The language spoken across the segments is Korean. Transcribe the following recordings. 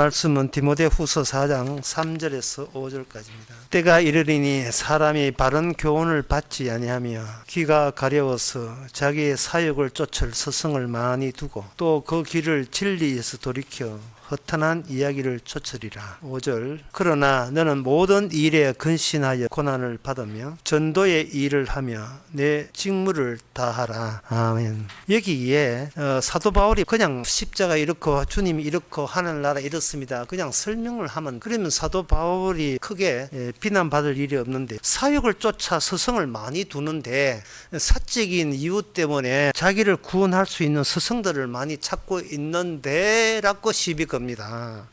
말씀은 디모데후서 4장 3절에서 5절까지입니다. 때가 이르리니 사람이 바른 교훈을 받지 아니하며 귀가 가려워서 자기의 사욕을 쫓을 스승을 많이 두고 또 그 길을 진리에서 돌이켜 허탄한 이야기를 쫓으리라. 5절 그러나 너는 모든 일에 근신하여 고난을 받으며 전도의 일을 하며 내 직무를 다하라. 아멘. 여기에 사도 바울이 그냥 십자가 이렇고 주님이 이렇고 하늘나라 이렇습니다. 그냥 설명을 하면 그러면 사도 바울이 크게 비난받을 일이 없는데 사역을 쫓아 스승을 많이 두는데 사적인 이유 때문에 자기를 구원할 수 있는 스승들을 많이 찾고 있는데 라고 시비 겁니다.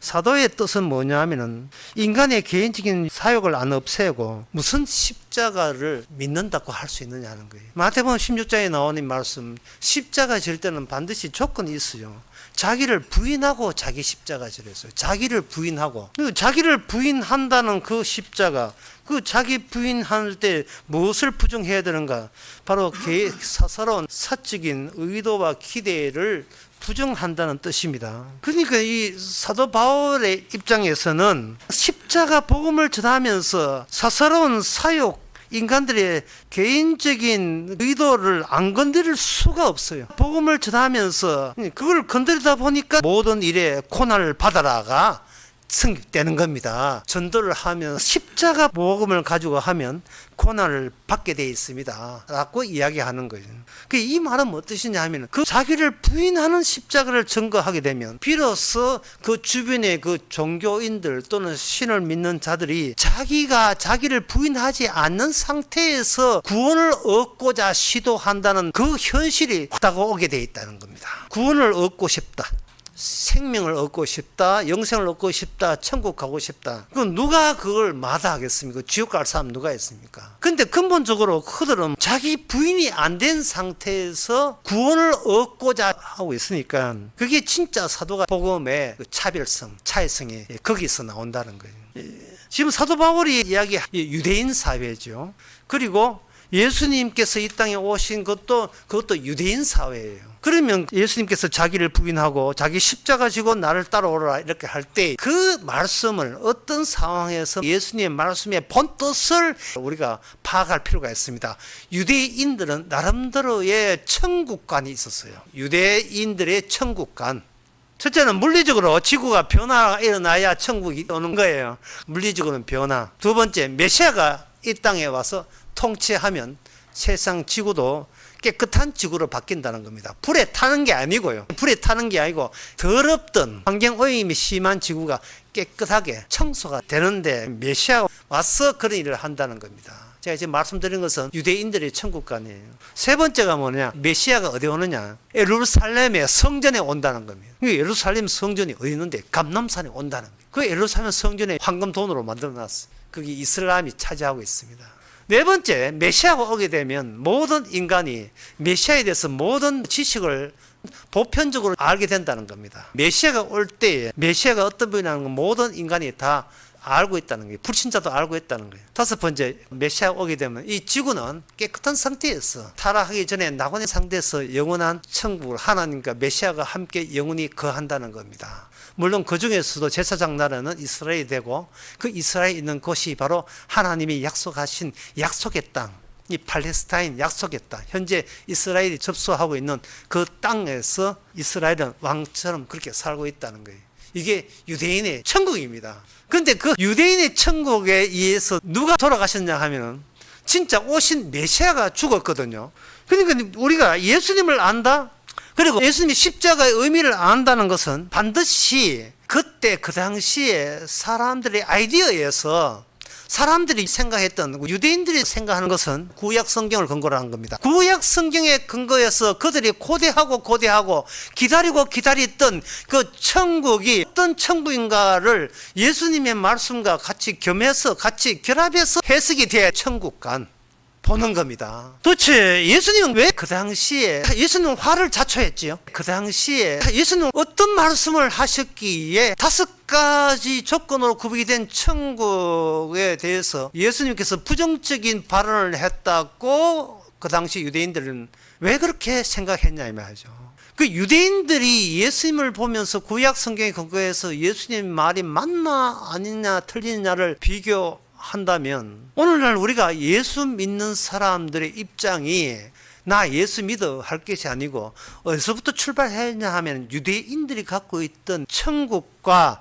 사도의 뜻은 뭐냐 하면은 인간의 개인적인 사욕을 안 없애고 무슨 십자가를 믿는다고 할 수 있느냐는 거예요. 마태복음 16장에 나오는 말씀, 십자가 질 때는 반드시 조건이 있어요. 자기를 부인하고 자기 십자가 지랬어요. 자기를 부인하고. 자기를 부인한다는 그 십자가, 그 자기 부인할 때 무엇을 부정해야 되는가? 바로 사사로운 사적인 의도와 기대를 부정한다는 뜻입니다. 그러니까 이 사도 바울의 입장에서는 십자가 복음을 전하면서 사사로운 사욕, 인간들의 개인적인 의도를 안 건드릴 수가 없어요. 복음을 전하면서 그걸 건드리다 보니까 모든 일에 고난을 받아라가 성립되는 겁니다. 전도를 하면 십자가 복음을 가지고 하면 고난을 받게 되어 있습니다 라고 이야기하는 거예요. 이 말은 무슨 뜻이냐 하면 그 자기를 부인하는 십자가를 증거하게 되면 비로소 그 주변의 그 종교인들 또는 신을 믿는 자들이 자기가 자기를 부인하지 않는 상태에서 구원을 얻고자 시도한다는 그 현실이 왔다고 오게 되어 있다는 겁니다. 구원을 얻고 싶다, 생명을 얻고 싶다, 영생을 얻고 싶다, 천국 가고 싶다. 그럼 누가 그걸 마다하겠습니까? 지옥 갈 사람 누가 있습니까? 근데 근본적으로 그들은 자기 부인이 안 된 상태에서 구원을 얻고자 하고 있으니까 그게 진짜 사도가 복음의 그 차별성, 차이성이 거기서 나온다는 거예요. 지금 사도 바울이 이야기한 유대인 사회죠. 그리고 예수님께서 이 땅에 오신 그것도 유대인 사회예요. 그러면 예수님께서 자기를 부인하고 자기 십자가 지고 나를 따라오라 이렇게 할 때 그 말씀을 어떤 상황에서 예수님의 말씀의 본뜻을 우리가 파악할 필요가 있습니다. 유대인들은 나름대로의 천국관이 있었어요. 유대인들의 천국관. 첫째는 물리적으로 지구가 변화가 일어나야 천국이 오는 거예요. 물리적으로는 변화. 두 번째, 메시아가 이 땅에 와서 통치하면 세상 지구도 깨끗한 지구로 바뀐다는 겁니다. 불에 타는 게 아니고요. 불에 타는 게 아니고 더럽던 환경오염이 심한 지구가 깨끗하게 청소가 되는데 메시아가 와서 그런 일을 한다는 겁니다. 제가 지금 말씀드린 것은 유대인들의 천국관이에요. 세 번째가 뭐냐? 메시아가 어디 오느냐? 예루살렘의 성전에 온다는 겁니다. 예루살렘 성전이 어디 있는데? 감람산에 온다는 거예요. 그 예루살렘 성전에 황금 돈으로 만들어놨어요. 거기 이슬람이 차지하고 있습니다. 네 번째, 메시아가 오게 되면 모든 인간이 메시아에 대해서 모든 지식을 보편적으로 알게 된다는 겁니다. 메시아가 올 때에 메시아가 어떤 분이라는 건 모든 인간이 다 알고 있다는 거예요. 불신자도 알고 있다는 거예요. 다섯 번째, 메시아가 오게 되면 이 지구는 깨끗한 상태에서 타락하기 전에 낙원의 상태에서 영원한 천국을 하나님과 메시아가 함께 영원히 거한다는 겁니다. 물론 그 중에서도 제사장 나라는 이스라엘이 되고 그 이스라엘에 있는 곳이 바로 하나님이 약속하신 약속의 땅, 이 팔레스타인 약속의 땅, 현재 이스라엘이 접수하고 있는 그 땅에서 이스라엘은 왕처럼 그렇게 살고 있다는 거예요. 이게 유대인의 천국입니다. 그런데 그 유대인의 천국에 의해서 누가 돌아가셨냐 하면은 진짜 오신 메시아가 죽었거든요. 그러니까 우리가 예수님을 안다? 그리고 예수님이 십자가의 의미를 안다는 것은 반드시 그때 그 당시에 사람들의 아이디어에서 사람들이 생각했던 유대인들이 생각하는 것은 구약 성경을 근거로 한 겁니다. 구약 성경의 근거에서 그들이 고대하고 기다리던 그 천국이 어떤 천국인가를 예수님의 말씀과 같이 겸해서 같이 결합해서 해석이 돼야 천국관 보는 겁니다. 도대체 예수님은 왜 그 당시에 예수님은 화를 자초했지요. 그 당시에 예수님은 어떤 말씀을 하셨기에 5가지 조건으로 구분이 된 천국에 대해서 예수님께서 부정적인 발언을 했다고 그 당시 유대인들은 왜 그렇게 생각했냐 이 말이죠. 그 유대인들이 예수님을 보면서 구약 성경에 근거해서 예수님 말이 맞나 아니냐 틀리느냐를 비교한다면 오늘날 우리가 예수 믿는 사람들의 입장이 나 예수 믿어 할 것이 아니고 어디서부터 출발했냐 하면 유대인들이 갖고 있던 천국과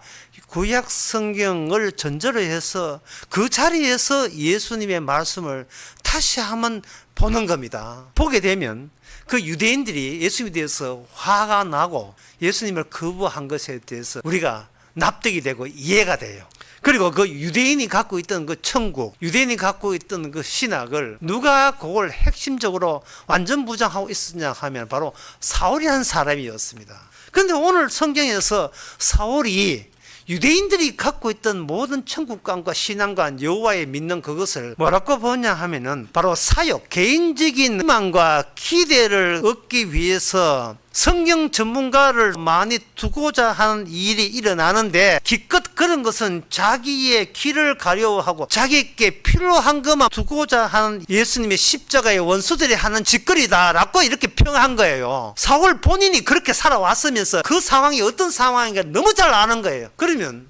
구약 성경을 전제로 해서 그 자리에서 예수님의 말씀을 다시 한번 보는 겁니다. 보게 되면 그 유대인들이 예수님에 대해서 화가 나고 예수님을 거부한 것에 대해서 우리가 납득이 되고 이해가 돼요. 그리고 그 유대인이 갖고 있던 그 천국, 유대인이 갖고 있던 그 신학을 누가 그걸 핵심적으로 완전 부정하고 있었냐 하면 바로 사울이라는 사람이었습니다. 그런데 오늘 성경에서 사울이 유대인들이 갖고 있던 모든 천국관과 신앙관, 여호와의 믿는 그것을 뭐라고 보냐 하면은 바로 사역, 개인적인 희망과 기대를 얻기 위해서 성경 전문가를 많이 두고자 하는 일이 일어나는데 기껏 그런 것은 자기의 길을 가려워하고 자기에게 필요한 것만 두고자 하는 예수님의 십자가의 원수들이 하는 짓거리다라고 이렇게 평한 거예요. 사울 본인이 그렇게 살아왔으면서 그 상황이 어떤 상황인가 너무 잘 아는 거예요. 그러면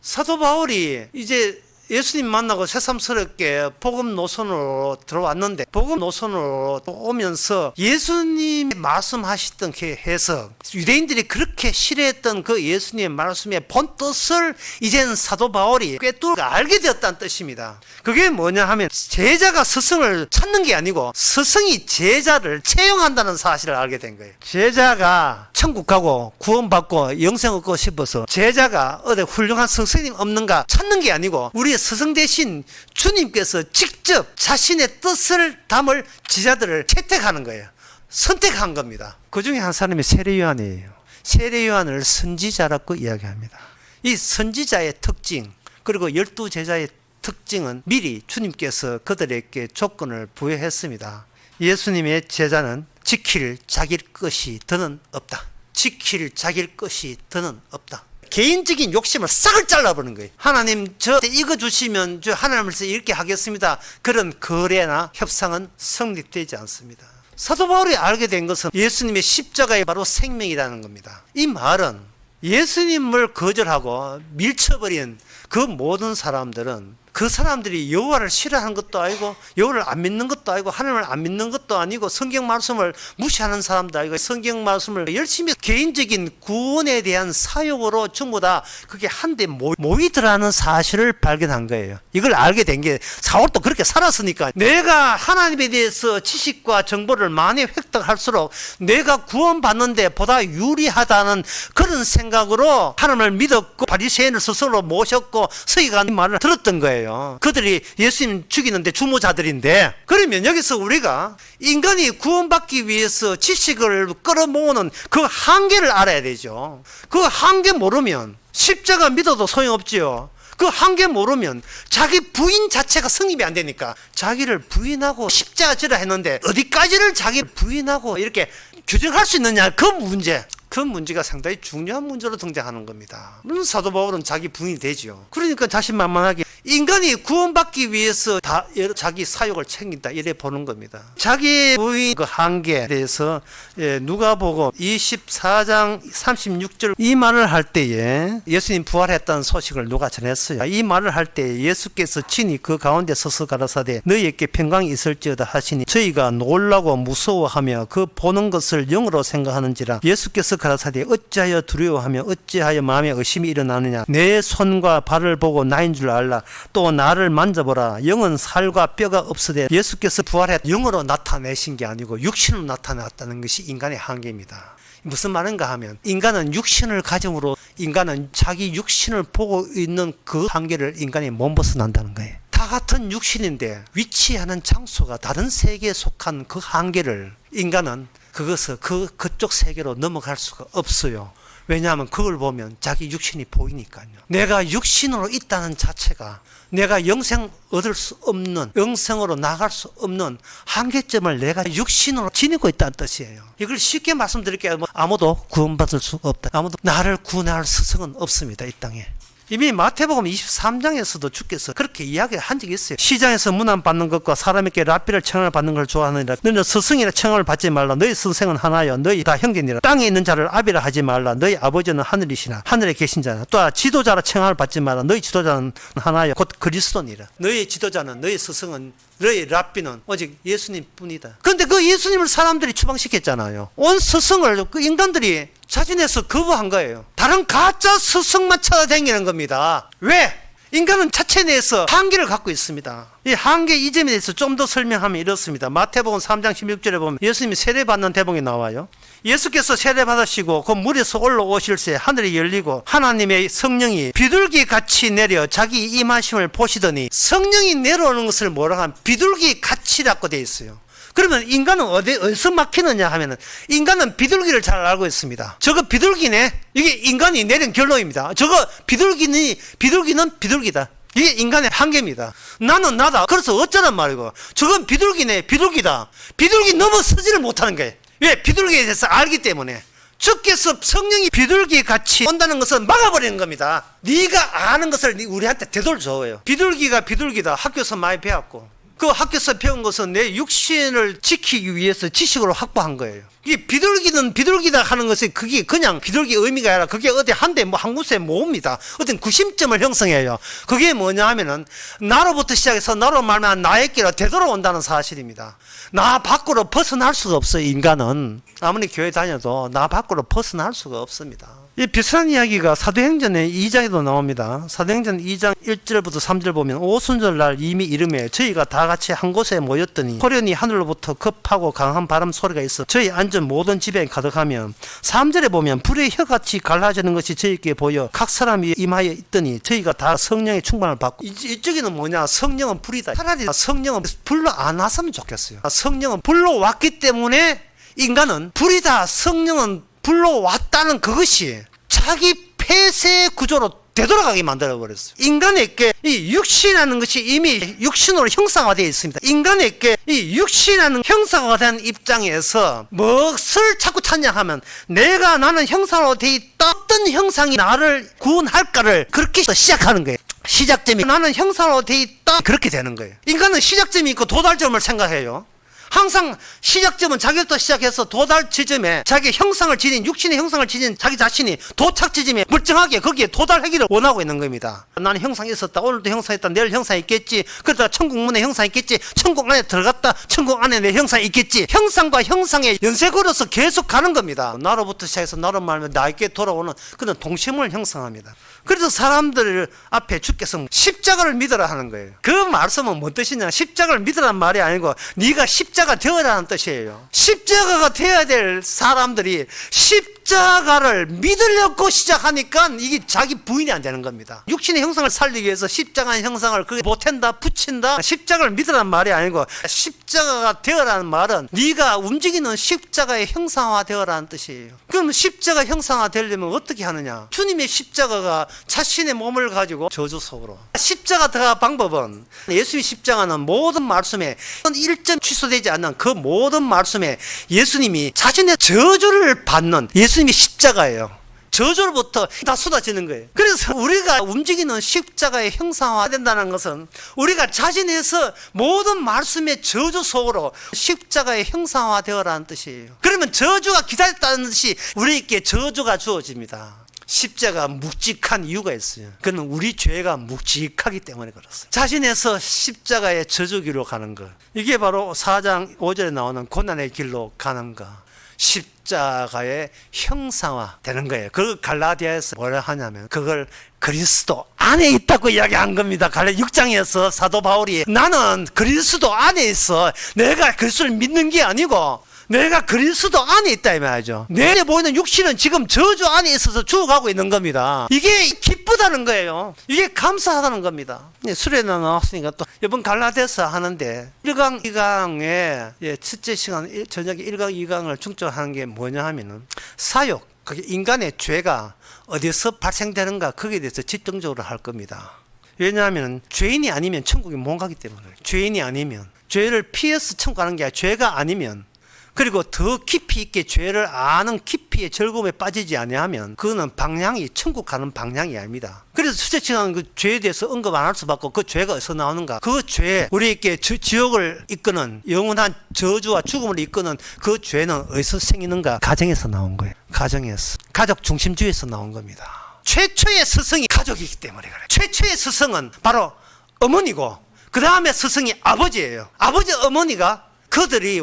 사도 바울이 이제 예수님 만나고 새삼스럽게 복음 노선으로 들어왔는데 복음 노선으로 오면서 예수님이 말씀하셨던 그 해석, 유대인들이 그렇게 싫어했던 그 예수님의 말씀의 본 뜻을 이제는 사도 바울이 꿰뚫고 알게 되었다는 뜻입니다. 그게 뭐냐 하면 제자가 스승을 찾는 게 아니고 스승이 제자를 채용한다는 사실을 알게 된 거예요. 제자가 천국 가고 구원받고 영생 얻고 싶어서 제자가 어디 훌륭한 스승님 없는가 찾는 게 아니고 우리 스승 대신 주님께서 직접 자신의 뜻을 담을 제자들을 채택하는 거예요. 선택한 겁니다. 그 중에 한 사람이 세례 요한이에요. 세례 요한을 선지자라고 이야기합니다. 이 선지자의 특징 그리고 12제자의 특징은 미리 주님께서 그들에게 조건을 부여했습니다. 예수님의 제자는 지킬 자기 것이 더는 없다. 지킬 자기 것이 더는 없다. 개인적인 욕심을 싹을 잘라버리는 거예요. 하나님 저 이거 주시면 저 하나님께서 이렇게 하겠습니다. 그런 거래나 협상은 성립되지 않습니다. 사도 바울이 알게 된 것은 예수님의 십자가에 바로 생명이라는 겁니다. 이 말은 예수님을 거절하고 밀쳐버린 그 모든 사람들은 그 사람들이 여호와를 싫어하는 것도 아니고 여호와를 안 믿는 것도 아니고 하나님을 안 믿는 것도 아니고 성경 말씀을 무시하는 사람도 아니고 성경 말씀을 열심히 개인적인 구원에 대한 사역으로 전부 다 그게 한데 모이더라는 사실을 발견한 거예요. 이걸 알게 된 게 사울도 그렇게 살았으니까 내가 하나님에 대해서 지식과 정보를 많이 획득할수록 내가 구원받는데 보다 유리하다는 그런 생각으로 하나님을 믿었고 바리새인을 스스로 모셨고 서기관 말을 들었던 거예요. 그들이 예수님 죽이는데 주모자들인데 그러면 여기서 우리가 인간이 구원받기 위해서 지식을 끌어모으는 그 한계를 알아야 되죠. 그 한계 모르면 십자가 믿어도 소용없지요. 그 한계 모르면 자기 부인 자체가 성립이 안 되니까 자기를 부인하고 십자가 지라 했는데 어디까지를 자기를 부인하고 이렇게 규정할 수 있느냐 그 문제. 그 문제가 상당히 중요한 문제로 등장하는 겁니다. 물론 사도 바울은 자기 부인이 되죠. 그러니까 자신만만하게 인간이 구원받기 위해서 다 자기 사역을 챙긴다 이래 보는 겁니다. 자기 부인 그 한계에 대해서 누가복음 24장 36절 이 말을 할 때에 예수님 부활했다는 소식을 누가 전했어요. 이 말을 할 때 예수께서 친히 그 가운데 서서 가라사대 너희에게 평강이 있을지어다 하시니 저희가 놀라고 무서워하며 그 보는 것을 영으로 생각하는지라 예수께서 가라사대 어찌하여 두려워하며 어찌하여 마음에 의심이 일어나느냐 내 손과 발을 보고 나인 줄 알라 또 나를 만져보라 영은 살과 뼈가 없으되 예수께서 부활해 영으로 나타내신 게 아니고 육신으로 나타났다는 것이 인간의 한계입니다. 무슨 말인가 하면 인간은 육신을 가정으로 인간은 자기 육신을 보고 있는 그 한계를 인간이 못 벗어난다는 거예요. 다 같은 육신인데 위치하는 장소가 다른 세계에 속한 그 한계를 인간은 그것을 그쪽 세계로 넘어갈 수가 없어요. 왜냐하면 그걸 보면 자기 육신이 보이니까요. 내가 육신으로 있다는 자체가 내가 영생 얻을 수 없는 영생으로 나갈 수 없는 한계점을 내가 육신으로 지니고 있다는 뜻이에요. 이걸 쉽게 말씀드릴게요. 아무도 구원받을 수 없다. 아무도 나를 구원할 스승은 없습니다. 이 땅에. 이미 마태복음 23장에서도 주께서 그렇게 이야기한 적이 있어요. 시장에서 문안 받는 것과 사람에게 랍비를 청함을 받는 걸 좋아하느니라. 너는 스승이라 청함을 받지 말라. 너희 스승은 하나여 너희 다 형제니라. 땅에 있는 자를 아비라 하지 말라. 너희 아버지는 하늘이시나 하늘에 계신 자나. 또 지도자라 청함을 받지 말라. 너희 지도자는 하나여 곧 그리스도니라. 너희 지도자는 너희 스승은 너희 랍비는 오직 예수님 뿐이다. 그런데 그 예수님을 사람들이 추방시켰잖아요. 온 스승을 그 인간들이 자진해서 거부한 거예요. 다른 가짜 스승만 찾아다니는 겁니다. 왜? 인간은 자체 내에서 한계를 갖고 있습니다. 이 한계 이점에 대해서 좀 더 설명하면 이렇습니다. 마태복음 3장 16절에 보면 예수님이 세례받는 대목이 나와요. 예수께서 세례받으시고 그 물에서 올라오실새 하늘이 열리고 하나님의 성령이 비둘기 같이 내려 자기 임하심을 보시더니, 성령이 내려오는 것을 뭐라고 하면 비둘기 같이라고 되어 있어요. 그러면 인간은 어디서 막히느냐 하면은, 인간은 비둘기를 잘 알고 있습니다. 저거 비둘기네. 이게 인간이 내린 결론입니다. 저거 비둘기는 비둘기다. 이게 인간의 한계입니다. 나는 나다. 그래서 어쩌란 말이고, 저건 비둘기네. 비둘기다. 비둘기 넘어서지를 못하는 거예요. 왜? 비둘기에 대해서 알기 때문에. 주께서 성령이 비둘기 같이 온다는 것은 막아버리는 겁니다. 네가 아는 것을 우리한테 되돌려줘요. 비둘기가 비둘기다. 학교에서 많이 배웠고, 그 학교에서 배운 것은 내 육신을 지키기 위해서 지식으로 확보한 거예요. 이 비둘기는 비둘기다 하는 것이 그게 그냥 비둘기 의미가 아니라 그게 어디 한 곳에 모읍니다. 어떤 구심점을 형성해요. 그게 뭐냐 하면은 나로부터 시작해서 나로 말미암아 나에게로 되돌아온다는 사실입니다. 나 밖으로 벗어날 수가 없어요. 인간은 아무리 교회 다녀도 나 밖으로 벗어날 수가 없습니다. 이 비슷한 이야기가 사도행전의 2장에도 나옵니다. 사도행전 2장 1절부터 3절 보면, 오순절날 이미 이름에 저희가 다 같이 한 곳에 모였더니 호련히 하늘로부터 급하고 강한 바람 소리가 있어 저희 앉은 모든 집에 가득하며, 3절에 보면 불의 혀같이 갈라지는 것이 저희께 보여 각 사람이 임하여 있더니 저희가 다 성령의 충만을 받고. 이쪽에는 뭐냐? 성령은 불이다. 차라리 성령은 불로 안 왔으면 좋겠어요. 성령은 불로 왔기 때문에 인간은 불이다. 성령은 불로 왔다는 그것이 자기 폐쇄 구조로 되돌아가게 만들어버렸어요. 인간에게 이 육신이라는 것이 이미 육신으로 형상화되어 있습니다. 인간에게 이 육신이라는 형상화된 입장에서 무엇을 자꾸 찾냐 하면, 나는 형상으로 되어 있다. 어떤 형상이 나를 구원할까를 그렇게 시작하는 거예요. 시작점이 나는 형상으로 되어 있다. 그렇게 되는 거예요. 인간은 시작점이 있고 도달점을 생각해요. 항상 시작점은 자기부터 시작해서 도달 지점에 자기 형상을 지닌, 육신의 형상을 지닌 자기 자신이 도착 지점에 멀쩡하게 거기에 도달하기를 원하고 있는 겁니다. 나는 형상이 있었다. 오늘도 형상이 있다. 내일 형상이 있겠지. 그러다가 천국 문에 형상이 있겠지. 천국 안에 들어갔다. 천국 안에 내 형상이 있겠지. 형상과 형상의 연쇄고려서 계속 가는 겁니다. 나로부터 시작해서 나로 말하면 나에게 돌아오는 그런 동심을 형성합니다. 그래서 사람들 앞에 주께서 십자가를 믿으라 하는 거예요. 그 말씀은 뭔 뜻이냐? 십자가를 믿으라는 말이 아니고 네가 십자가 되어라는 뜻이에요. 십자가가 되어야 될 사람들이 십자가를 믿으려고 시작하니까 이게 자기 부인이 안 되는 겁니다. 육신의 형상을 살리기 위해서 십자가의 형상을 그게 보탠다, 붙인다. 십자가를 믿으라는 말이 아니고, 십자가가 되어라는 말은 네가 움직이는 십자가의 형상화 되어라는 뜻이에요. 그럼 십자가 형상화 되려면 어떻게 하느냐? 주님의 십자가가 자신의 몸을 가지고 저주 속으로. 십자가 들어갈 방법은, 예수의 십자가는 모든 말씀에 1점 취소되지 않는 그 모든 말씀에 예수님이 자신의 저주를 받는 예수님이 십자가예요. 저주로부터 다 쏟아지는 거예요. 그래서 우리가 움직이는 십자가의 형상화된다는 것은 우리가 자신에서 모든 말씀의 저주 속으로 십자가의 형상화되어라는 뜻이에요. 그러면 저주가 기다렸다는 뜻이 우리에게 저주가 주어집니다. 십자가 묵직한 이유가 있어요. 그는 우리 죄가 묵직하기 때문에 그렇습니다. 자신에서 십자가의 저주기로 가는 것, 이게 바로 4장 5절에 나오는 고난의 길로 가는 것, 십자가의 형상화 되는 거예요. 그걸 갈라디아에서 뭐라 하냐면 그걸 그리스도 안에 있다고 이야기한 겁니다. 갈라디아 6장에서 사도 바울이 나는 그리스도 안에 있어. 내가 그리스도를 믿는 게 아니고 내가 그리스도 안에 있다 이 말이죠. 내게 보이는 육신은 지금 저주 안에 있어서 죽어가고 있는 겁니다. 이게 기쁘다는 거예요. 이게 감사하다는 겁니다. 수련회 나왔으니까 또 이번 갈라디아서 하는데 1강 2강에 첫째 시간 저녁에 1강 2강을 중점하는 게 뭐냐 하면은 사욕, 그게 인간의 죄가 어디서 발생되는가 거기에 대해서 집중적으로 할 겁니다. 왜냐하면 죄인이 아니면 천국에 못 가기 때문에. 죄인이 아니면, 죄를 피해서 천국 가는 게 아니라 죄가 아니면 그리고 더 깊이 있게 죄를 아는 깊이의 즐거움에 빠지지 아니하면 그거는 방향이 천국 가는 방향이 아닙니다. 그래서 수채칭하는 그 죄에 대해서 언급 안 할 수밖에 없고, 그 죄가 어디서 나오는가? 그 죄, 우리에게 지옥을 이끄는 영원한 저주와 죽음을 이끄는 그 죄는 어디서 생기는가? 가정에서 나온 거예요. 가정에서. 가족 중심주의에서 나온 겁니다. 최초의 스승이 가족이기 때문에 그래요. 최초의 스승은 바로 어머니고, 그 다음에 스승이 아버지예요. 아버지 어머니가 그들이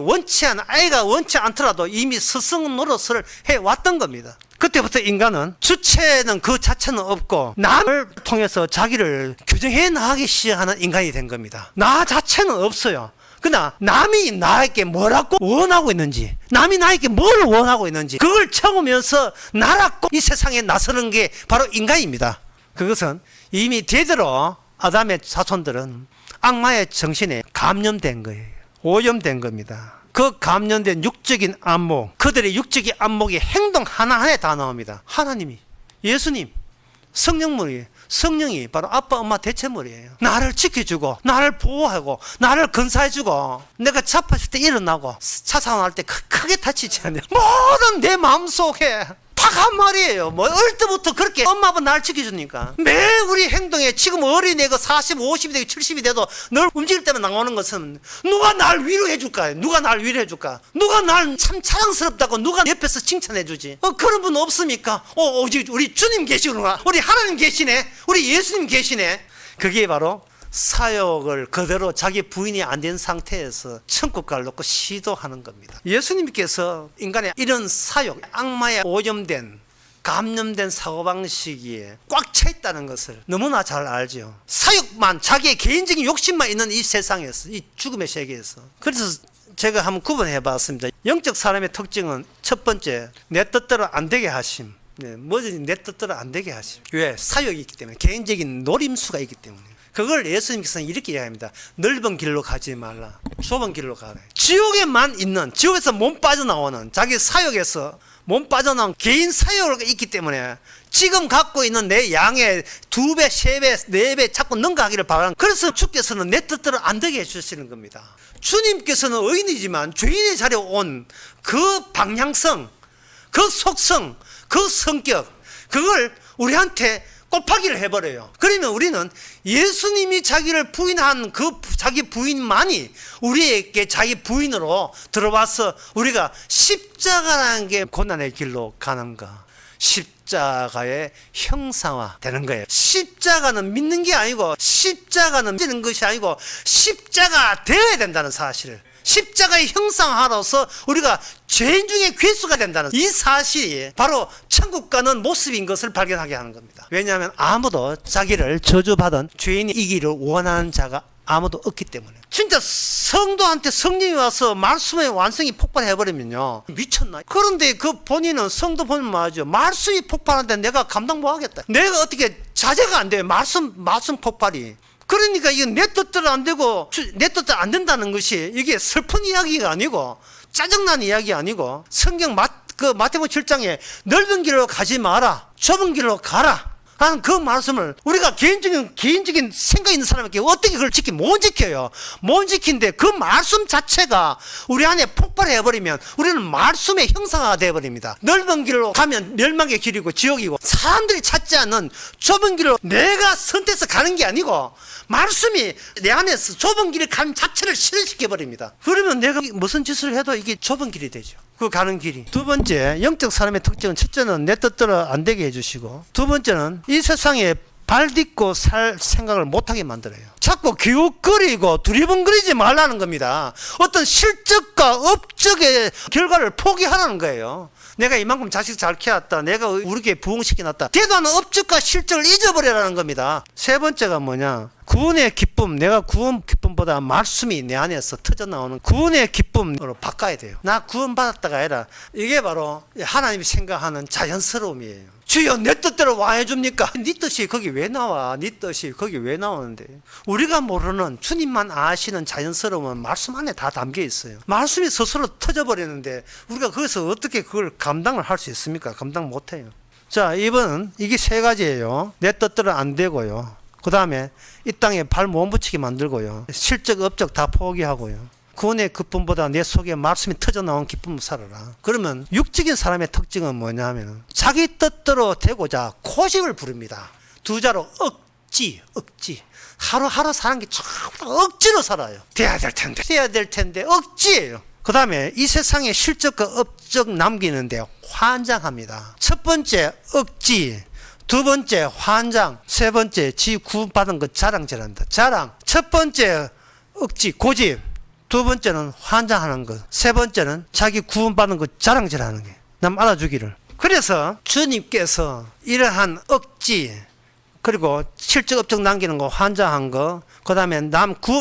아이가 원치 않더라도 이미 스승 노릇을 해왔던 겁니다. 그때부터 인간은 주체는 그 자체는 없고 남을 통해서 자기를 규정해 나가기 시작하는 인간이 된 겁니다. 나 자체는 없어요. 그러나 남이 나에게 뭐라고 원하고 있는지, 남이 나에게 뭘 원하고 있는지 그걸 채우면서 나라고 이 세상에 나서는 게 바로 인간입니다. 그것은 이미 대대로 아담의 자손들은 악마의 정신에 감염된 거예요. 오염된 겁니다. 그 감염된 육적인 안목, 그들의 육적인 안목이 행동 하나하나에 다 나옵니다. 하나님이, 예수님, 성령이 바로 아빠 엄마 대체물이에요. 나를 지켜주고 나를 보호하고 나를 건사해주고, 내가 자빠질 때 일어나고 차 사고날 때 크게 다치지 않아요. 모든 내 마음속에 딱 한 말이에요. 뭐 어릴 때부터 그렇게 엄마 아빠 나를 지켜주니까. 매 우리 행동에 지금 어린애가 40, 50이 되고 70이 돼도 늘 움직일 때만 나오는 것은 누가 날 위로해 줄까? 누가 날 위로해 줄까? 누가 날 참 자랑스럽다고 누가 옆에서 칭찬해 주지? 그런 분 없습니까? 오직 우리 주님 계시구나. 우리 하나님 계시네. 우리 예수님 계시네. 그게 바로 사역을 그대로 자기 부인이 안 된 상태에서 천국 가려고 시도하는 겁니다. 예수님께서 인간의 이런 사역, 악마에 오염된 감염된 사고방식이 꽉 차 있다는 것을 너무나 잘 알죠. 사역만, 자기의 개인적인 욕심만 있는 이 세상에서, 이 죽음의 세계에서. 그래서 제가 한번 구분해 봤습니다. 영적 사람의 특징은 첫 번째, 내 뜻대로 안 되게 하심. 뭐든지 내 뜻대로 안 되게 하심. 왜? 사역이 있기 때문에, 개인적인 노림수가 있기 때문에. 그걸 예수님께서는 이렇게 이야기합니다. 넓은 길로 가지 말라. 좁은 길로 가라. 지옥에만 있는, 지옥에서 몸 빠져나오는, 자기 사역에서 몸 빠져나온 개인 사역이 있기 때문에 지금 갖고 있는 내 양의 2배, 3배, 4배 자꾸 능가하기를 바라는. 그래서 주께서는 내 뜻대로 안 되게 해주시는 겁니다. 주님께서는 의인이지만 죄인의 자리에 온 그 방향성, 그 속성, 그 성격, 그걸 우리한테 곱하기를 해버려요. 그러면 우리는 예수님이 자기를 부인한 그 자기 부인만이 우리에게 자기 부인으로 들어와서 우리가 십자가라는 게 고난의 길로 가는가, 십자가의 형상화 되는 거예요. 십자가는 믿는 게 아니고, 십자가는 믿는 것이 아니고 십자가 되어야 된다는 사실을, 십자가의 형상화로서 우리가 죄인 중에 괴수가 된다는 이 사실이 바로 천국 가는 모습인 것을 발견하게 하는 겁니다. 왜냐하면 아무도 자기를 저주받은 죄인이 이기를 원하는 자가 아무도 없기 때문에. 진짜 성도한테 성령이 와서 말씀의 완성이 폭발해버리면요, 미쳤나? 그런데 그 본인은, 성도 본인 말하죠. 말씀이 폭발하는데 내가 감당 못하겠다. 내가 어떻게 자제가 안 돼요. 말씀 폭발이. 그러니까 이건 내 뜻대로 안 되고 내 뜻대로 안 된다는 것이, 이게 슬픈 이야기가 아니고 짜증난 이야기 아니고, 성경 마태복음 7장에 넓은 길로 가지 마라, 좁은 길로 가라 하는 그 말씀을 우리가 개인적인 생각 있는 사람에게 어떻게 그걸 못 지켜요. 못 지킨데 그 말씀 자체가 우리 안에 폭발해버리면 우리는 말씀의 형상화가 되어버립니다. 넓은 길로 가면 멸망의 길이고 지옥이고, 사람들이 찾지 않는 좁은 길로 내가 선택해서 가는 게 아니고 말씀이 내 안에서 좁은 길을 가는 자체를 실현시켜버립니다. 그러면 내가 무슨 짓을 해도 이게 좁은 길이 되죠. 그 가는 길이. 두 번째, 영적 사람의 특징은, 첫째는 내 뜻대로 안 되게 해주시고, 두 번째는 이 세상에 발 딛고 살 생각을 못하게 만들어요. 자꾸 기웃거리고 두리번거리지 말라는 겁니다. 어떤 실적과 업적의 결과를 포기하라는 거예요. 내가 이만큼 자식 잘 키웠다, 내가 우리에게 부흥시켜놨다, 대도 않은 업적과 실적을 잊어버리라는 겁니다. 세 번째가 뭐냐, 구원의 기쁨, 내가 구원 기쁨보다 말씀이 내 안에서 터져나오는 구원의 기쁨으로 바꿔야 돼요. 나 구원받았다가 아니라, 이게 바로 하나님이 생각하는 자연스러움이에요. 주여 내 뜻대로 와 해줍니까? 네 뜻이 거기 왜 나와? 네 뜻이 거기 왜 나오는데? 우리가 모르는, 주님만 아시는 자연스러움은 말씀 안에 다 담겨 있어요. 말씀이 스스로 터져버리는데 우리가 거기서 어떻게 그걸 감당을 할 수 있습니까? 감당 못해요. 자, 이번은 이게 세 가지예요. 내 뜻대로 안 되고요, 그 다음에 이 땅에 발 못 붙이게 만들고요, 실적 업적 다 포기하고요, 구원의 기쁨보다 내 속에 말씀이 터져나온 기쁨을 살아라. 그러면 육적인 사람의 특징은 뭐냐면 자기 뜻대로 되고자 고집을 부릅니다. 두 자로 억지. 하루하루 사는 게 전부 다 억지로 살아요. 돼야 될 텐데 억지예요. 그 다음에 이 세상에 실적과 업적 남기는데 환장합니다. 첫 번째 억지, 두 번째 환장, 세 번째 지 구원받은 것 자랑질한다. 자랑. 첫 번째 억지, 고집. 두 번째는 환장하는 것. 세 번째는 자기 구원받은 것 자랑질하는 게. 남 알아주기를. 그래서 주님께서 이러한 억지, 그리고 실적 업적 남기는 거, 환장한 거, 그 다음에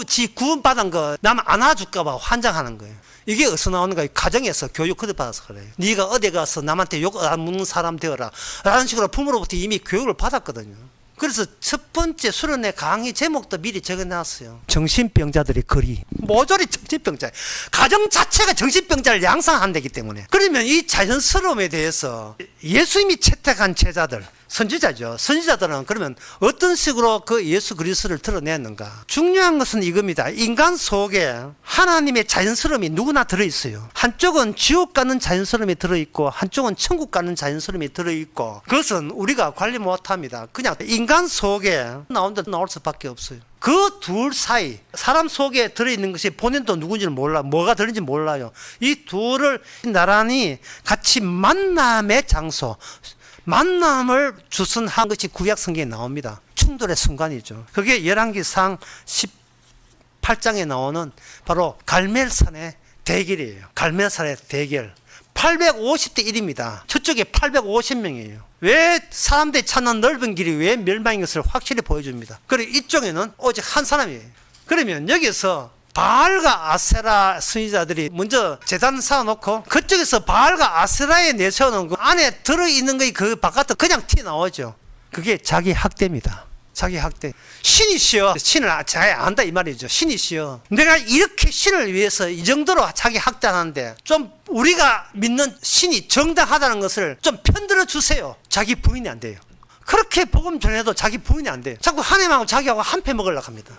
지 구원받은 거 남 안아줄까봐 환장하는 거예요. 이게 어디서 나오는가? 가정에서 교육 받아서 그래요. 네가 어디 가서 남한테 욕 안 묻는 사람 되어라 라는 식으로 부모로부터 이미 교육을 받았거든요. 그래서 첫 번째 수련회 강의 제목도 미리 적어놨어요. 정신병자들의 거리. 모조리 정신병자. 가정 자체가 정신병자를 양성한다기 때문에. 그러면 이 자연스러움에 대해서 예수님이 채택한 제자들, 선지자죠. 선지자들은 그러면 어떤 식으로 그 예수 그리스도를 드러냈는가? 중요한 것은 이겁니다. 인간 속에 하나님의 자연스러움이 누구나 들어있어요. 한쪽은 지옥 가는 자연스러움이 들어있고 한쪽은 천국 가는 자연스러움이 들어있고 그것은 우리가 관리 못합니다. 그냥 인간 속에 나올 수밖에 없어요. 그 둘 사이 사람 속에 들어있는 것이 본인도 누군지를 몰라, 뭐가 들어있는지 몰라요. 이 둘을 나란히 같이 만남의 장소, 만남을 주선한 것이 구약 성경에 나옵니다. 충돌의 순간이죠. 그게 열왕기상 18장에 나오는 바로 갈멜산의 대결이에요. 갈멜산의 대결. 850대 1입니다. 저쪽에 850명이에요. 왜 사람들이 찾는 넓은 길이 왜 멸망인 것을 확실히 보여줍니다. 그리고 이쪽에는 오직 한 사람이에요. 그러면 여기서 바알과 아세라 선지자들이 먼저 제단 쌓아놓고 그쪽에서 바알과 아세라에 내세우는 그 안에 들어있는 것이 그 바깥으로 그냥 튀어나오죠. 그게 자기 학대입니다. 자기 학대. 신이시여, 신을 잘 안다 이 말이죠. 신이시여, 내가 이렇게 신을 위해서 이 정도로 자기 학대하는데 좀 우리가 믿는 신이 정당하다는 것을 좀 편들어 주세요. 자기 부인이 안 돼요. 그렇게 복음 전해도 자기 부인이 안 돼요. 자꾸 하나님하고 자기하고 한패 먹으려고 합니다.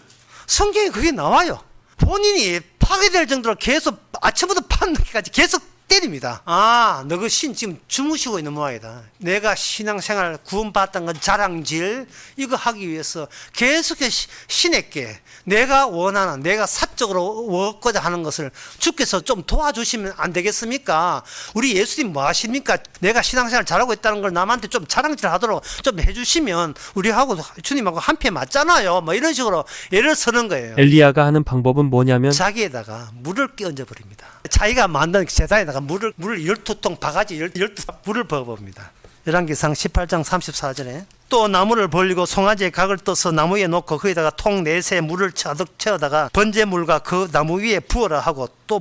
성경에 그게 나와요. 본인이 파괴될 정도로 계속 아침부터 밤늦게까지 계속 때립니다. 아, 너 그 신 지금 주무시고 있는 모양이다. 내가 신앙생활 구원받았던 건 자랑질 이거 하기 위해서 계속해서 신에게 내가 원하는, 내가 사적으로 얻고자 하는 것을 주께서 좀 도와주시면 안 되겠습니까? 우리 예수님 뭐 하십니까? 내가 신앙생활 잘하고 있다는 걸 남한테 좀 자랑질 하도록 좀 해주시면 우리하고 주님하고 한패 맞잖아요. 뭐 이런 식으로 예를 서는 거예요. 엘리야가 하는 방법은 뭐냐면 자기에다가 물을 끼얹어 버립니다. 자기가 만든 제단에다가 물을 12통 바가지 12물을 부어봅니다. 열왕기상 18장 34절에 또 나무를 벌리고 송아지의 각을 떠서 나무 위에 놓고 거기다가 통 넷에 물을 차득 채워다가 번제물과 그 나무 위에 부어라 하고 또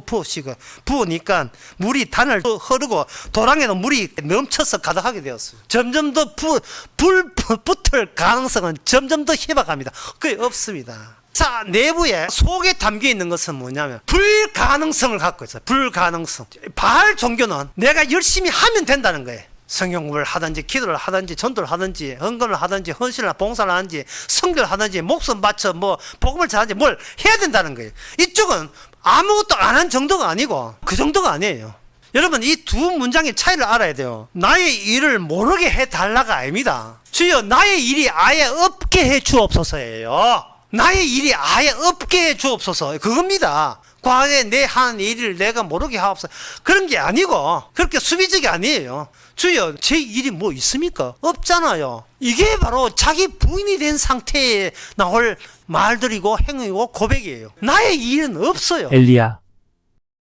부으니까 물이 단을 흐르고 도랑에도 물이 넘쳐서 가득하게 되었어요. 점점 더 불 붙을 가능성은 점점 더 희박합니다. 그게 없습니다. 자, 내부에 속에 담겨 있는 것은 뭐냐면 불가능성을 갖고 있어요. 불가능성. 바알 종교는 내가 열심히 하면 된다는 거예요. 성경을 하든지 기도를 하든지 전도를 하든지 헌금을 하든지 헌신을 봉사를 하든지 성교를 하든지 목숨 바쳐 뭐 복음을 잘하든지 뭘 해야 된다는 거예요. 이쪽은 아무것도 안 한 정도가 아니고 그 정도가 아니에요. 여러분, 이 두 문장의 차이를 알아야 돼요. 나의 일을 모르게 해달라가 아닙니다. 주여 나의 일이 아예 없게 해 주옵소서예요. 나의 일이 아예 없게 해 주옵소서, 그겁니다. 과거에 내 한 일을 내가 모르게 하옵소서, 그런 게 아니고 그렇게 수비적이 아니에요. 주여 제 일이 뭐 있습니까? 없잖아요. 이게 바로 자기 부인이 된 상태에 나올 말들이고 행위고 고백이에요. 나의 일은 없어요. 엘리야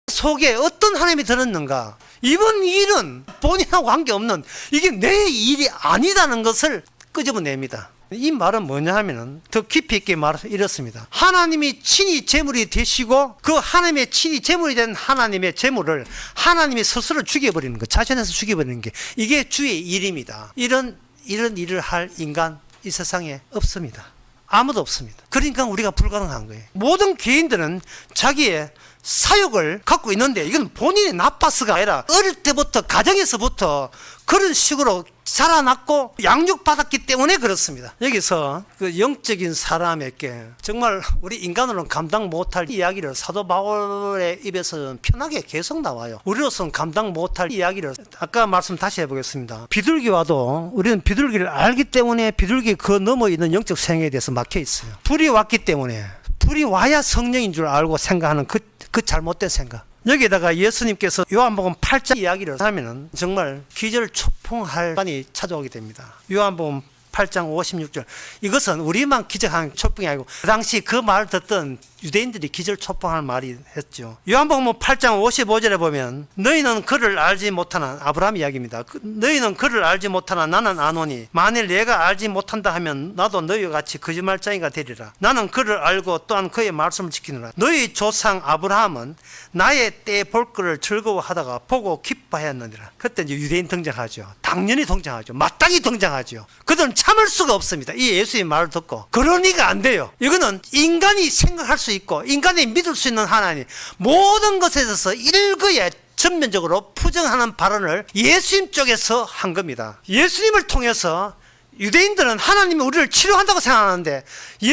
속에 어떤 하나님이 들었는가? 이번 일은 본인하고 관계없는, 이게 내 일이 아니다는 것을 끄집어냅니다. 이 말은 뭐냐 하면은 더 깊이 있게 말해서 이렇습니다. 하나님이 친히 제물이 되시고 그 하나님의 친히 제물이 된 하나님의 제물을 하나님이 스스로 죽여버리는 것, 자신에서 죽여버리는 게 이게 주의 일입니다. 이런 일을 할 인간 이 세상에 없습니다. 아무도 없습니다. 그러니까 우리가 불가능한 거예요. 모든 개인들은 자기의 사욕을 갖고 있는데 이건 본인이 나빠서가 아니라 어릴 때부터 가정에서부터 그런 식으로 자라났고 양육받았기 때문에 그렇습니다. 여기서 그 영적인 사람에게 정말 우리 인간으로는 감당 못할 이야기를 사도 바울의 입에서는 편하게 계속 나와요. 우리로서는 감당 못할 이야기를 아까 말씀 다시 해보겠습니다. 비둘기와도 우리는 비둘기를 알기 때문에 비둘기 그 너머 있는 영적 생애에 대해서 막혀 있어요. 불이 왔기 때문에 불이 와야 성령인 줄 알고 생각하는 그 잘못된 생각. 여기에다가 예수님께서 요한복음 8장 이야기를 하면은 정말 기절초풍할 간이 찾아오게 됩니다. 요한복음 8장 56절. 이것은 우리만 기적한 초풍이 아니고 그 당시 그 말을 듣던 유대인들이 기절초풍할 말이 했죠. 요한복음 8장 55절에 보면 너희는 그를 알지 못하나, 아브라함 이야기입니다. 너희는 그를 알지 못하나 나는 아노니 만일 내가 알지 못한다 하면 나도 너희와 같이 거짓말쟁이가 되리라. 나는 그를 알고 또한 그의 말씀을 지키느라. 너희 조상 아브라함은 나의 때에 볼 것을 즐거워하다가 보고 기뻐하였느니라. 그때 이제 유대인 등장하죠. 당연히 등장하죠. 마땅히 등장하죠. 그들은 참을 수가 없습니다. 이 예수의 말을 듣고. 그러니까 안 돼요. 이거는 인간이 생각할 수 있고 인간이 믿을 수 있는 하나님, 모든 것에 대해서 일거에 전면적으로 부정하는 발언을 예수님 쪽에서 한 겁니다. 예수님을 통해서 유대인들은 하나님이 우리를 치료한다고 생각하는데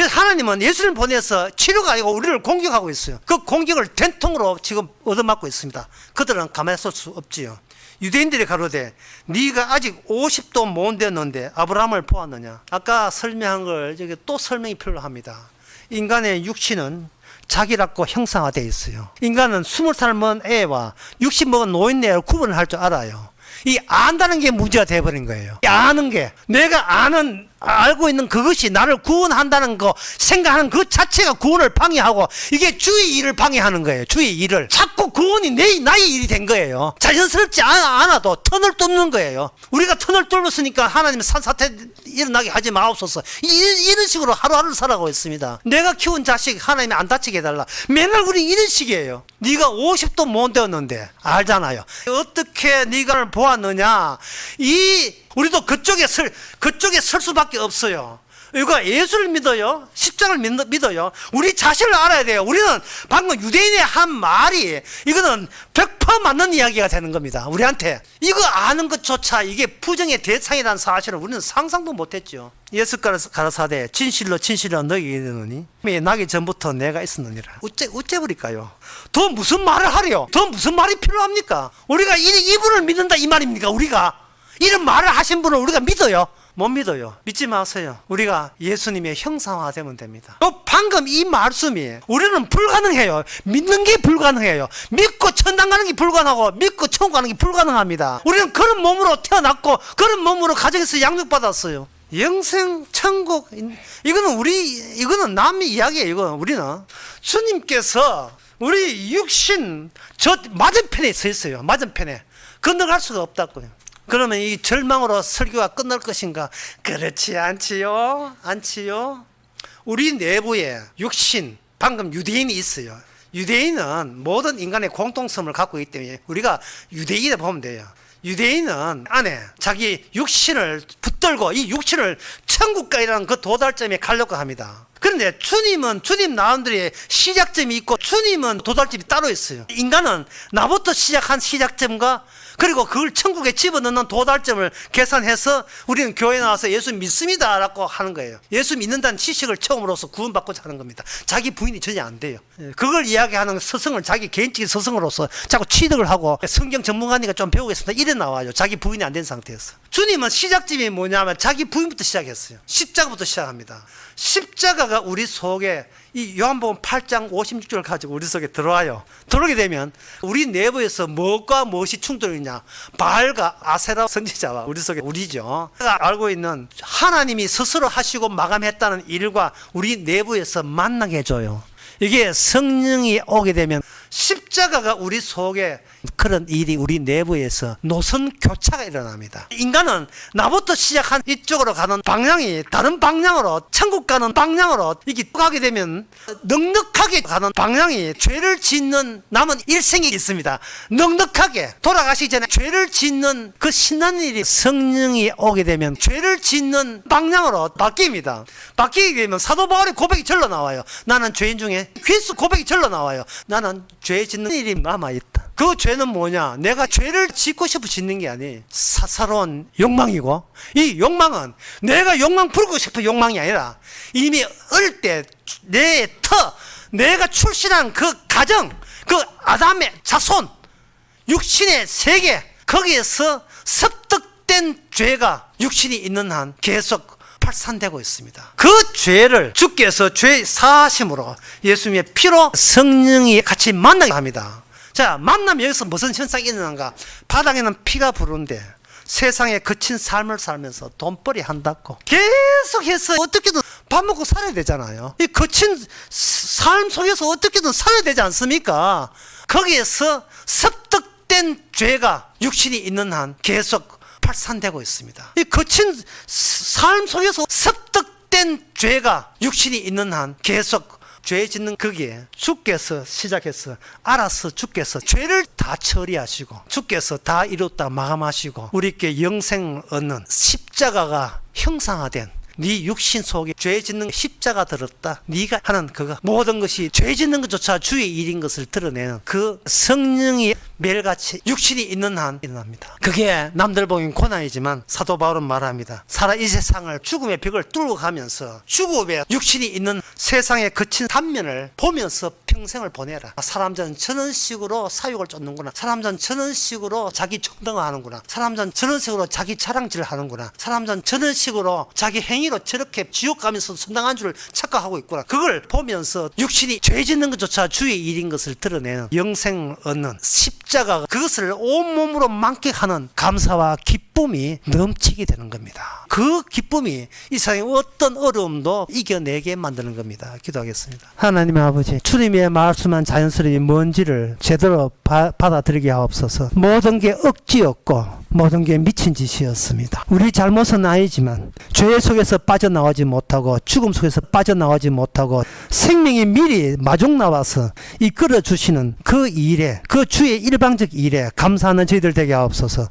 하나님은 예수를 보내서 치료가 아니고 우리를 공격하고 있어요. 그 공격을 된통으로 지금 얻어맞고 있습니다. 그들은 가만히 있을 수 없지요. 유대인들이 가로되 네가 아직 50도 못 되었는데 아브라함을 보았느냐. 아까 설명한 걸 여기 또 설명이 필요합니다. 인간의 육신은 자기랍고 형상화되어 있어요. 인간은 20살 먹은 애와 60 먹은 노인네를 구분을 할 줄 알아요. 이 안다는 게 문제가 돼버린 거예요. 이 아는 게, 내가 알고 있는 그것이 나를 구원한다는 거 생각하는 그 자체가 구원을 방해하고 이게 주의 일을 방해하는 거예요. 주의 일을. 자꾸 구원이 나의 일이 된 거예요. 자연스럽지 않아도 턴을 뚫는 거예요. 우리가 턴을 뚫었으니까 하나님 산사태 일어나게 하지 마옵소서. 이런 식으로 하루하루를 살아가고 있습니다. 내가 키운 자식 하나님이 안 다치게 해달라. 맨날 우리 이런 식이에요. 네가 50도 못 되었는데 알잖아요. 어떻게 네가 보았느냐. 우리도 그쪽에 설 수밖에 없어요. 이거 예수를 믿어요. 십자가를 믿어요. 우리 자신을 알아야 돼요. 우리는 방금 유대인의 한 말이 이거는 100% 맞는 이야기가 되는 겁니다. 우리한테. 이거 아는 것조차 이게 부정의 대상이라는 사실을 우리는 상상도 못했죠. 예수 가라사대 진실로 너희에게 이르노니 나기 전부터 내가 있었느니라. 어째 버릴까요? 더 무슨 말을 하래요? 더 무슨 말이 필요합니까? 우리가 이분을 믿는다 이 말입니까? 우리가 이런 말을 하신 분을 우리가 믿어요? 못 믿어요. 믿지 마세요. 우리가 예수님의 형상화되면 됩니다. 방금 이 말씀이 우리는 불가능해요. 믿는 게 불가능해요. 믿고 천당 가는 게 불가능하고 믿고 천국 가는 게 불가능합니다. 우리는 그런 몸으로 태어났고 그런 몸으로 가정에서 양육받았어요. 영생, 천국, 이거는 남의 이야기예요. 이거 우리는 주님께서 우리 육신 저 맞은편에 서 있어요. 맞은편에 건너갈 수가 없다고요. 그러면 이 절망으로 설교가 끝날 것인가? 그렇지 않지요. 우리 내부에 육신, 방금 유대인이 있어요. 유대인은 모든 인간의 공통성을 갖고 있기 때문에 우리가 유대인에 보면 돼요. 유대인은 안에 자기 육신을 붙들고 이 육신을 천국가이라는 그 도달점에 가려고 합니다. 그런데 주님은 주님 나름대로의 시작점이 있고 주님은 도달점이 따로 있어요. 인간은 나부터 시작한 시작점과 그리고 그걸 천국에 집어넣는 도달점을 계산해서 우리는 교회에 나와서 예수 믿습니다 라고 하는 거예요. 예수 믿는다는 지식을 처음으로서 구원받고자 하는 겁니다. 자기 부인이 전혀 안 돼요. 그걸 이야기하는 스승을 자기 개인적인 스승으로서 자꾸 취득을 하고 성경 전문가니까 좀 배우겠습니다 이래 나와요. 자기 부인이 안 된 상태에서. 주님은 시작점이 뭐냐면 자기 부인부터 시작했어요. 십자가부터 시작합니다. 십자가가 우리 속에 이 요한복음 8장 56절을 가지고 우리 속에 들어와요. 들어오게 되면 우리 내부에서 무엇과 무엇이 충돌이냐. 바알과 아세라 선지자와 우리 속에 우리죠. 내가 알고 있는 하나님이 스스로 하시고 마감했다는 일과 우리 내부에서 만나게 해줘요. 이게 성령이 오게 되면 십자가가 우리 속에 그런 일이 우리 내부에서 노선 교차가 일어납니다. 인간은 나부터 시작한 이쪽으로 가는 방향이 다른 방향으로 천국 가는 방향으로 이렇게 가게 되면 넉넉하게 가는 방향이 죄를 짓는 남은 일생이 있습니다. 넉넉하게 돌아가시기 전에 죄를 짓는 그 신나는 일이 성령이 오게 되면 죄를 짓는 방향으로 바뀝니다. 바뀌게 되면 사도 바울의 고백이 절로 나와요. 나는 죄인 중에 휘스 고백이 절로 나와요. 나는 죄 짓는 일이 남아있다. 그 죄는 뭐냐? 내가 죄를 짓고 싶어 짓는 게 아니 사사로운 욕망이고, 이 욕망은 내가 욕망 부르고 싶은 욕망이 아니라 이미 어릴 때 내가 출신한 그 가정, 그 아담의 자손, 육신의 세계, 거기에서 습득된 죄가 육신이 있는 한 계속 발산되고 있습니다. 그 죄를 주께서 죄 사하심으로 예수님의 피로 성령이 같이 만나게 합니다. 자, 만나면 여기서 무슨 현상이 일어나는가? 바닥에는 피가 부르는데 세상에 거친 삶을 살면서 돈벌이 한다고 계속해서 어떻게든 밥 먹고 살아야 되잖아요. 이 거친 삶 속에서 어떻게든 살아야 되지 않습니까? 거기에서 습득된 죄가 육신이 있는 한 계속 발산되고 있습니다. 이 거친 삶 속에서 습득된 죄가 육신이 있는 한 계속 죄 짓는 거기에 주께서 시작해서 알아서 주께서 죄를 다 처리하시고 주께서 다 이뤘다 마감하시고 우리께 영생을 얻는 십자가가 형상화된 네 육신 속에 죄 짓는 십자가 들었다. 네가 하는 그거 모든 것이 죄 짓는 것조차 주의 일인 것을 드러내는 그 성령이 매일같이 육신이 있는 한 일어납니다. 그게 남들 보기엔 고난이지만 사도 바울은 말합니다. 살아 이 세상을 죽음의 벽을 뚫고 가면서 죽음의 육신이 있는 세상의 거친 단면을 보면서 평생을 보내라. 사람들은 저런 식으로 사육을 쫓는구나. 사람들은 저런 식으로 자기 정당화하는구나. 사람들은 저런 식으로 자기 자랑질을 하는구나. 사람들은 저런 식으로 자기 행위로 저렇게 지옥 가면서 선당한 줄 착각하고 있구나. 그걸 보면서 육신이 죄 짓는 것조차 주의 일인 것을 드러내는 영생을 얻는 십자가가 그것을 온몸으로 만끽하는 감사와 기쁨이 넘치게 되는 겁니다. 그 기쁨이 이 세상의 어떤 어려움도 이겨내게 만드는 겁니다. 기도하겠습니다. 하나님의 아버지, 주님의 말씀한 자연스러운 뭔지를 제대로 받아들이게 하옵소서. 모든 게 억지였고 모든 게 미친 짓이었습니다. 우리 잘못은 아니지만 죄 속에서 빠져나오지 못하고 죽음 속에서 빠져나오지 못하고 생명이 미리 마중 나와서 이끌어 주시는 그 일에, 그 주의 일방적 일에 감사하는 저희들 되게 하옵소서.